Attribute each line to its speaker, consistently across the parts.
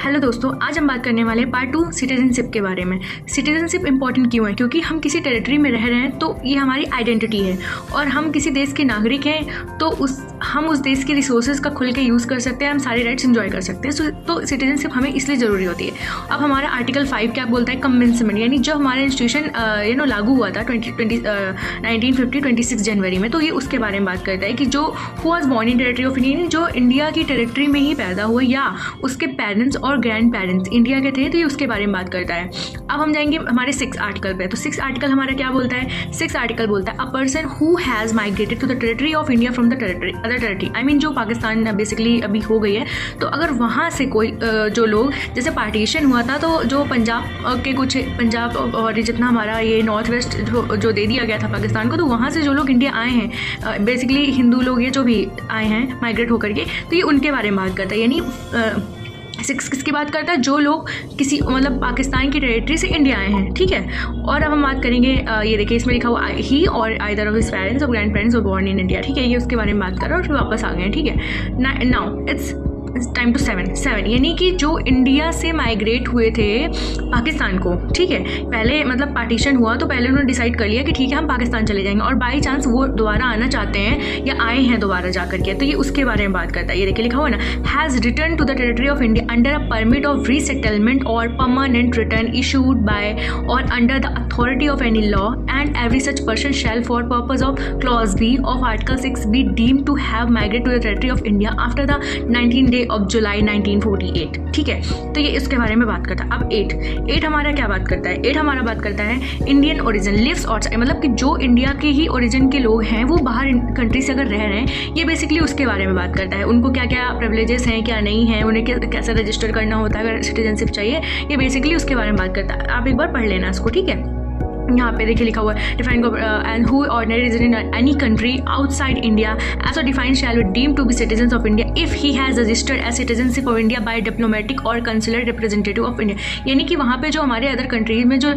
Speaker 1: Hello दोस्तों, आज हम बात करने वाले हैं पार्ट 2 सिटीजनशिप के बारे में। सिटीजनशिप इंपॉर्टेंट क्यों है? क्योंकि हम किसी टेरिटरी में रह रहे हैं तो ये हमारी आइडेंटिटी है, और हम किसी देश के नागरिक हैं तो हम उस देश के रिसोर्सेज का खुल के यूज़ कर सकते हैं, हम सारे राइट्स एंजॉय कर सकते हैं। तो सिटीजनशिप हमें इसलिए ज़रूरी होती है। अब हमारा आर्टिकल 5 क्या बोलता है? कमेंसमेंट, यानी जो हमारा इंस्टीट्यूशन लागू हुआ था 1950 26 जनवरी में, तो ये उसके बारे में बात करता है कि जो who was born in territory of India, जो इंडिया की टेरिटरी में ही पैदा हुआ या उसके parents or grand parents India के थे, तो ये उसके बारे में बात करता है। अब हम जाएंगे हमारे 6 आर्टिकल पे। तो 6 आर्टिकल हमारा क्या बोलता है? 6 आर्टिकल बोलता है a person who has migrated to the territory of India from the territory other territory, I mean जो पाकिस्तान बेसिकली अभी हो गई है, तो अगर वहाँ से कोई जो लोग, जैसे पार्टीशन हुआ था तो जो पंजाब के कुछ, पंजाब और जितना हमारा ये नॉर्थ वेस्ट जो दे दिया गया था पाकिस्तान को, तो वहाँ से जो लोग इंडिया आए हैं, बेसिकली हिंदू लोग ये जो भी आए हैं माइग्रेट होकर के, तो ये उनके बारे में बात करता है। यानी 6 किसकी बात करता है? जो लोग किसी मतलब पाकिस्तान की टेरिटरी से इंडिया आए हैं, ठीक है। और अब हम बात करेंगे, ये देखिए इसमें लिखा हुआ ही और either of his parents or grandparents were born in India, ठीक है। ये उसके बारे में बात कर रहा है और फिर वापस आ गए हैं, ठीक है। नाउ इट्स टाइम टू 7 यानी कि जो इंडिया से माइग्रेट हुए थे पाकिस्तान को, ठीक है, पहले मतलब पार्टीशन हुआ तो पहले उन्होंने डिसाइड कर लिया कि ठीक है हम पाकिस्तान चले जाएंगे, और बाई चांस वो दोबारा आना चाहते हैं या आए हैं दोबारा जा करके, तो ये उसके बारे में बात करता है। ये देखिए लिखा हुआ ना, has return to the territory of India under a permit of resettlement or permanent return issued by or under the authority of any law, and every such person shall for purpose of clause B of article 6 be deemed to have migrate to the territory of India after the 19 of July 1948, ठीक है। तो ये इसके बारे में बात करता है। अब 8 हमारा क्या बात करता है? 8 हमारा बात करता है इंडियन ओरिजिन लिव्स आउटसाइड, मतलब कि जो इंडिया के ही ओरिजिन के लोग हैं वो बाहर कंट्री से अगर रह रहे हैं, ये बेसिकली उसके बारे में बात करता है। उनको क्या क्या प्रिविलेजेस हैं, क्या नहीं है, उन्हें कैसे रजिस्टर करना होता है अगर सिटीजनशिप चाहिए, ये बेसिकली उसके बारे में बात करता है। आप एक बार पढ़ लेना इसको, ठीक है। यहाँ पे देखिए लिखा हुआ है defined and who ordinary resident in any country outside India as a defined shall be deemed to be citizen of India if he has registered as citizenship of India by diplomatic or consular representative of India. यानी कि वहाँ पे जो हमारे other countries में जो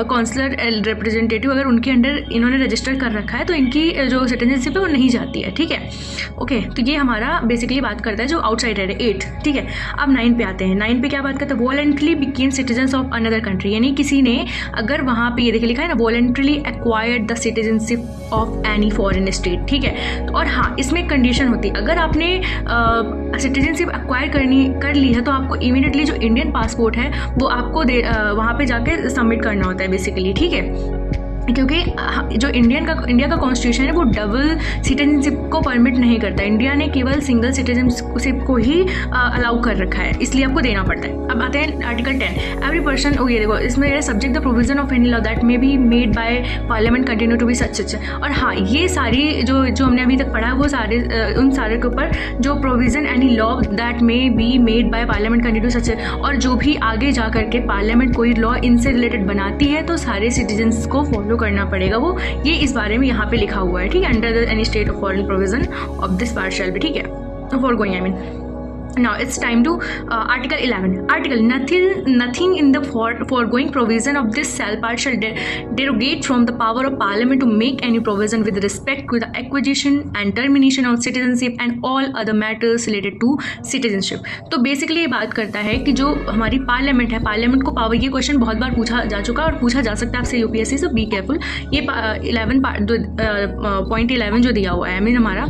Speaker 1: consular representative अगर उनके अंडर इन्होंने रजिस्टर कर रखा है तो इनकी जो सिटीजनशिप है वो नहीं जाती है, ठीक है। ओके, तो ये हमारा बेसिकली बात करता है जो आउटसाइड है 8, ठीक है। अब 9 पे आते हैं। 9 पे क्या बात करते हैं? Voluntarily became citizen of another country, यानी किसी ने अगर वहाँ पे ये देखिए लिखा है ना, voluntarily acquired the citizenship of any foreign state, ठीक है। और हाँ, इसमें एक कंडीशन होती है, अगर आपने सिटीजनशिप एक्वायर कर ली है तो आपको इमीडिएटली जो इंडियन पासपोर्ट है वो आपको वहाँ पे जाके सबमिट करना होता है बेसिकली, ठीक है। क्योंकि जो इंडिया का कॉन्स्टिट्यूशन है वो डबल सिटीजनशिप को परमिट नहीं करता। इंडिया ने केवल सिंगल सिटीजनशिप को ही अलाउ कर रखा है, इसलिए आपको देना पड़ता है। अब आते हैं आर्टिकल 10, एवरी पर्सन, ये देखो इसमें subject the provision of any law that may be made by parliament continue to be such. और हाँ, ये सारी जो हमने अभी तक पढ़ा है वो सारे उन सारे के ऊपर जो provision any law that may be made by parliament continue such, और जो भी आगे जा करके पार्लियामेंट कोई लॉ इनसे रिलेटेड बनाती है तो सारे सिटीजन्स को फॉलो करना पड़ेगा वो, ये इस बारे में यहाँ पे लिखा हुआ है, ठीक है। Under the any state of foreign provision of this part shall be, ठीक है, for going, I mean. Now it's time to Article 11. Article nothing in the foregoing provision of this shall part shall derogate from the power of Parliament to make any provision with respect to the acquisition and termination of citizenship and all other matters related to citizenship. तो basically ये बात करता है कि जो हमारी parliament है, parliament को पावर, ये क्वेश्चन बहुत बार पूछा जा चुका है और पूछा जा सकता है आपसे यूपीएससी से, बी केयरफुल। ये 11.11 जो दिया हुआ है, आई मीन हमारा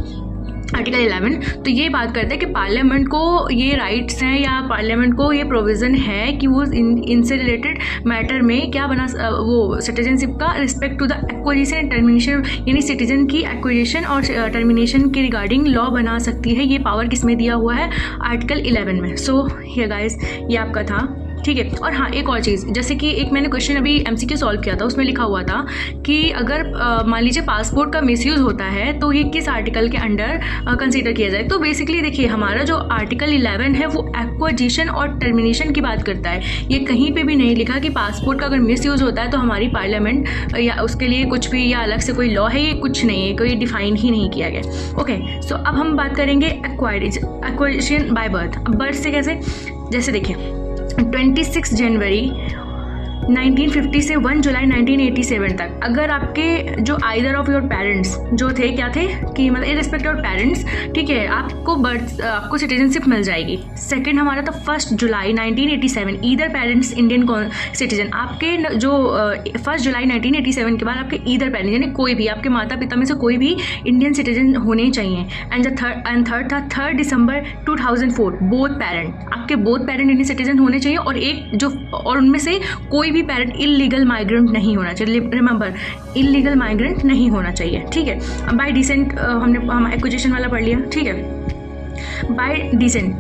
Speaker 1: आर्टिकल 11, तो ये बात करता है कि पार्लियामेंट को ये राइट्स हैं या पार्लियामेंट को ये प्रोविज़न है कि वो इनसे रिलेटेड मैटर में क्या बना, वो सिटीजनशिप का respect to the acquisition and termination, यानी सिटीजन की एक्विजिशन और टर्मिनेशन के रिगार्डिंग लॉ बना सकती है। ये पावर किस में दिया हुआ है? आर्टिकल 11 में। सो ये गाइस, ये आपका था, ठीक है। और हाँ, एक और चीज़, जैसे कि एक मैंने क्वेश्चन अभी एमसीक्यू सॉल्व किया था, उसमें लिखा हुआ था कि अगर मान लीजिए पासपोर्ट का मिसयूज़ होता है तो ये किस आर्टिकल के अंडर कंसीडर किया जाए। तो बेसिकली देखिए, हमारा जो आर्टिकल 11 है वो एक्विजिशन और टर्मिनेशन की बात करता है। ये कहीं पे भी नहीं लिखा कि पासपोर्ट का अगर मिसयूज़ होता है तो हमारी पार्लियामेंट या उसके लिए कुछ भी या अलग से कोई लॉ है, ये कुछ नहीं है, कोई डिफाइन ही नहीं किया गया। ओके, सो अब हम बात करेंगे एक्वाजिशन बाय बर्थ। अब बर्थ से कैसे? जैसे देखिए 26 जनवरी 1950 से 1 जुलाई 1987 तक अगर आपके जो आइदर ऑफ योर पेरेंट्स जो थे क्या थे कि मतलब इररिस्पेक्टिव ऑफ पेरेंट्स, ठीक है, आपको सिटीजनशिप मिल जाएगी। सेकंड हमारा था 1 जुलाई 1987, ईदर पेरेंट्स इंडियन सिटीजन। आपके जो 1 जुलाई 1987 के बाद आपके ईदर पेरेंट्स यानी कोई भी आपके माता पिता में से कोई भी इंडियन सिटीजन होने चाहिए। एंड थर्ड था 3 दिसंबर 2004, बोथ पेरेंट, आपके बोथ पेरेंट इंडियन सिटीजन होने चाहिए और उनमें से कोई भी पेरेंट इलीगल माइग्रेंट नहीं होना चाहिए। रिमेंबर, इलीगल माइग्रेंट नहीं होना चाहिए, ठीक है। बाय डिसेंट हम एक्विजिशन वाला पढ़ लिया, ठीक है। बाय डिसेंट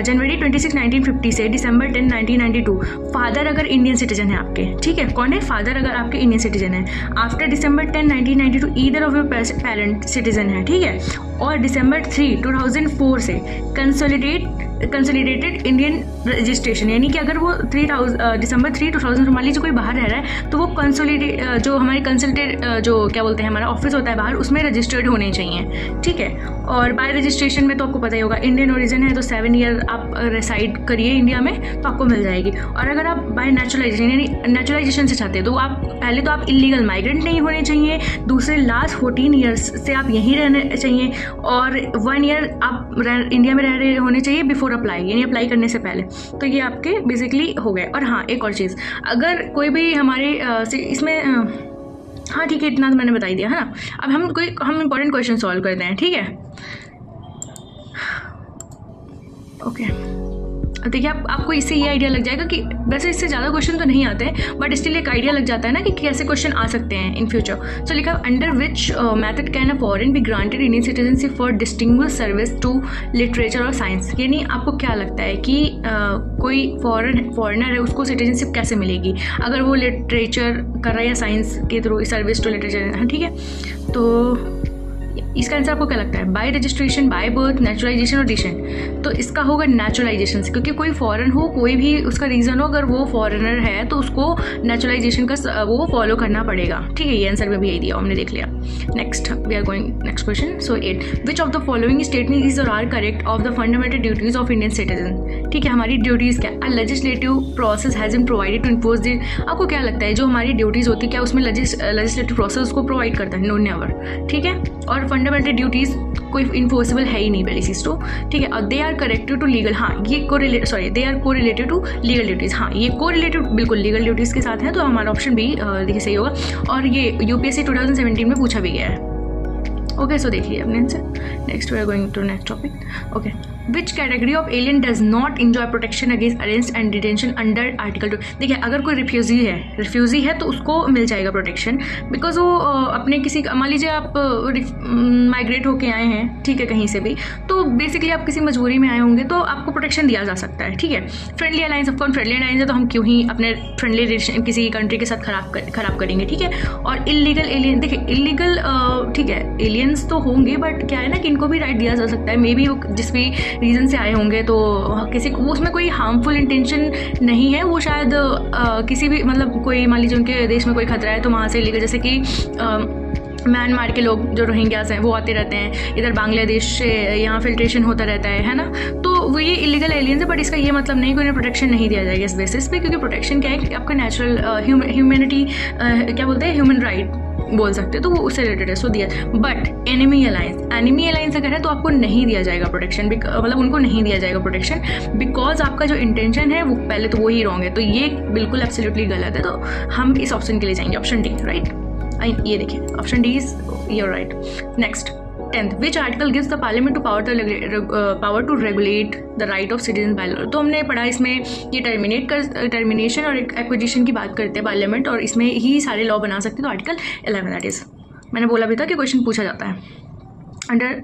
Speaker 1: जनवरी 26, 1950 से दिसंबर 10, 1992 फादर अगर इंडियन सिटीजन है आपके, ठीक है, कौन है फादर अगर आपके इंडियन सिटीजन है। After December 10, 1992 either of your parent citizen है, ठीक है। और दिसंबर 3, 2004 से कंसोलिडेटेड इंडियन रजिस्ट्रेशन, यानी कि अगर वो दिसंबर 3, 2000 मान लीजिए कोई बाहर रह रहा है तो वो जो हमारे कंसल्टेड जो क्या बोलते हैं हमारा ऑफिस होता है बाहर, उसमें रजिस्टर्ड होने चाहिए, ठीक है। और बाय रजिस्ट्रेशन में तो आपको पता ही होगा इंडियन ओरिजिन है तो 7 ईयर आप रिसाइड करिए इंडिया में तो आपको मिल जाएगी। और अगर आप बाय नेचुरलाइजेशन यानी नेचुरलाइजेशन से चाहते हैं तो आप पहले तो आप इलीगल माइग्रेंट नहीं होने चाहिए, दूसरे लास्ट 14 ईयर्स से आप यहीं रहने चाहिए, और 1 ईयर आप इंडिया में रह रहे होने चाहिए बिफोर अप्लाई, यानी अप्लाई करने से पहले। तो ये आपके बेसिकली हो गए। और हाँ, एक और चीज़, अगर कोई भी हमारे इसमें हाँ ठीक है, इतना तो मैंने बता ही दिया है ना। अब हम इंपॉर्टेंट क्वेश्चन सॉल्व करते हैं, ठीक है। ओके, देखिए आपको इससे ये आइडिया लग जाएगा कि वैसे इससे ज़्यादा क्वेश्चन तो नहीं आते हैं बट स्टिल एक आइडिया लग जाता है ना कि कैसे क्वेश्चन आ सकते हैं इन फ्यूचर। सो लिखा under which method can a foreign be granted Indian citizenship for distinguish service to literature और साइंस, यानी आपको क्या लगता है कि कोई फॉरेनर है उसको सिटीजनशिप कैसे मिलेगी अगर वो लिटरेचर कर रहा है या साइंस के थ्रू सर्विस टू लिटरेचर, ठीक है। तो इसका आंसर आपको क्या लगता है, bye registration, by birth, naturalisation और डिसेंट। तो इसका होगा नेचुरलाइजेशन से, क्योंकि कोई फॉरेन हो, कोई भी उसका रीज़न हो, अगर वो फॉरेनर है तो उसको नेचुरलाइजेशन का वो फॉलो करना पड़ेगा, ठीक है। ये आंसर में भी यही दिया, हमने देख लिया। Next we are going next question. So 8, which of the following statement is or are correct of the fundamental duties of Indian citizen, ठीक है। हमारी ड्यूटीज़ क्या, uh legislative process has been provided to enforce the, आपको क्या लगता है जो हमारी ड्यूटीज़ होती है क्या उसमें लेजिस्लेटिव प्रोसेस को प्रोवाइड करता है, नो नेवर, ठीक है। और फंडामेंटल ड्यूटीज़ कोई इन्फोर्सेबल है ही नहीं पहली चीज़ तो, ठीक है। और they are corrected to legal, हाँ ये दे आर को रिलेटेड टू लीगल ड्यूटीज़, हाँ ये को रिलेटेड बिल्कुल लीगल ड्यूटीज़ के साथ है, तो हमारा ऑप्शन भी देखिए सही होगा। और ये UPSC 2017 में पूछा भी गया है। ओके, सो देखिए अपने answer. Next we are going to next topic. Okay, which category of alien does not enjoy protection against arrest and detention under article 2। देखिए अगर कोई रिफ्यूजी है तो उसको मिल जाएगा प्रोटेक्शन, बिकॉज वो अपने किसी, मान लीजिए आप माइग्रेट होके आए हैं, ठीक है, कहीं से भी, तो बेसिकली आप किसी मजबूरी में आए होंगे तो आपको प्रोटेक्शन दिया जा सकता है, ठीक है। Friendly alliance, of course friendly alliance है तो हम क्यों ही अपने फ्रेंडली रिलेशन किसी कंट्री के साथ खराब करेंगे, ठीक है। और इलीगल एलियन, देखिए इलीगल, ठीक है, एलियंस तो होंगे बट क्या है ना कि इनको भी राइट दिया जा सकता है, मे बी वो जिस भी रीज़न से आए होंगे तो किसी को उसमें कोई हार्मफुल इंटेंशन नहीं है, वो शायद किसी भी मतलब कोई मान लीजिए उनके देश में कोई खतरा है तो वहाँ से लीगल, जैसे कि म्यांमार के लोग जो रोहिंग्यास हैं वो आते रहते हैं, इधर बांग्लादेश से यहाँ फिल्ट्रेशन होता रहता है ना, तो वो ये इलीगल एलियंस है। बट इसका ये मतलब नहीं कि उन्हें प्रोटेक्शन नहीं दिया जाएगा इस बेसिस पे, क्योंकि प्रोटेक्शन क्या है, आपका नेचुरल ह्यूमैनिटी क्या बोलते हैं, ह्यूमन राइट बोल सकते हैं, तो वो उससे रिलेटेड है, सो दिया। बट एनिमी अलायंस अगर है तो आपको नहीं दिया जाएगा प्रोटेक्शन, मतलब उनको नहीं दिया जाएगा प्रोटेक्शन, बिकॉज आपका जो इंटेंशन है वो पहले तो वही रॉन्ग है, तो ये बिल्कुल एब्सोल्युटली गलत है। तो हम इस ऑप्शन के लिए जाएंगे, ऑप्शन डी, राइट। ये देखिए option D is your right. Next 10th, which article gives the parliament to power to regulate the right of citizen by law. तो हमने पढ़ा इसमें ये टर्मिनेशन और एक्विजिशन की बात करते हैं पार्लियामेंट, और इसमें ही सारे लॉ बना सकते हैं। तो आर्टिकल 11 दैट इज, मैंने बोला भी था कि क्वेश्चन पूछा जाता है under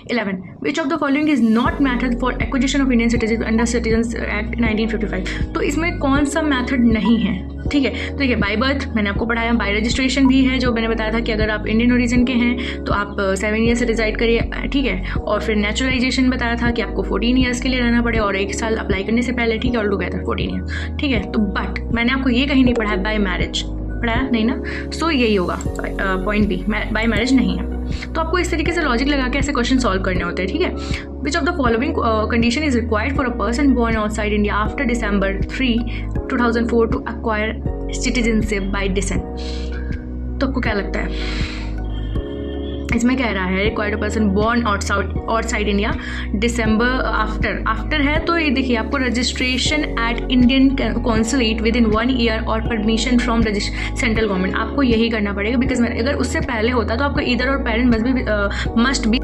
Speaker 1: 11, which of the following is not method for acquisition of Indian citizen under citizens act 1955। तो इसमें कौन सा मैथड नहीं है, ठीक है। तो देखिए बाय बर्थ मैंने आपको पढ़ाया, बाय रजिस्ट्रेशन भी है जो मैंने बताया था कि अगर आप इंडियन ओरिजिन के हैं तो आप 7 ईयर्स से रिजाइड करिए, ठीक है। और फिर नेचुरलाइजेशन बताया था कि आपको 14 ईयर्स के लिए रहना पड़े और 1 साल अप्लाई करने से पहले, ठीक है, और टुगेदर 14 ईयर, ठीक है। तो बट मैंने आपको ये कहीं नहीं पढ़ाया बाय मैरिज, पढ़ाया नहीं ना, सो यही होगा पॉइंट बी, बाय मैरिज नहीं है। तो आपको इस तरीके से लॉजिक लगा के ऐसे क्वेश्चन सॉल्व करने होते हैं, ठीक है। Which of the following condition is required for a person born outside India after December 3, 2004 to acquire citizenship by descent. तो आपको क्या लगता है इसमें कह रहा है required person born outside India December after है, तो ये देखिए आपको registration at Indian consulate within 1 year or permission from central government. आपको यही करना पड़ेगा, बिकॉज अगर उससे पहले होता तो आपको इधर और पेरेंट मस्ट बी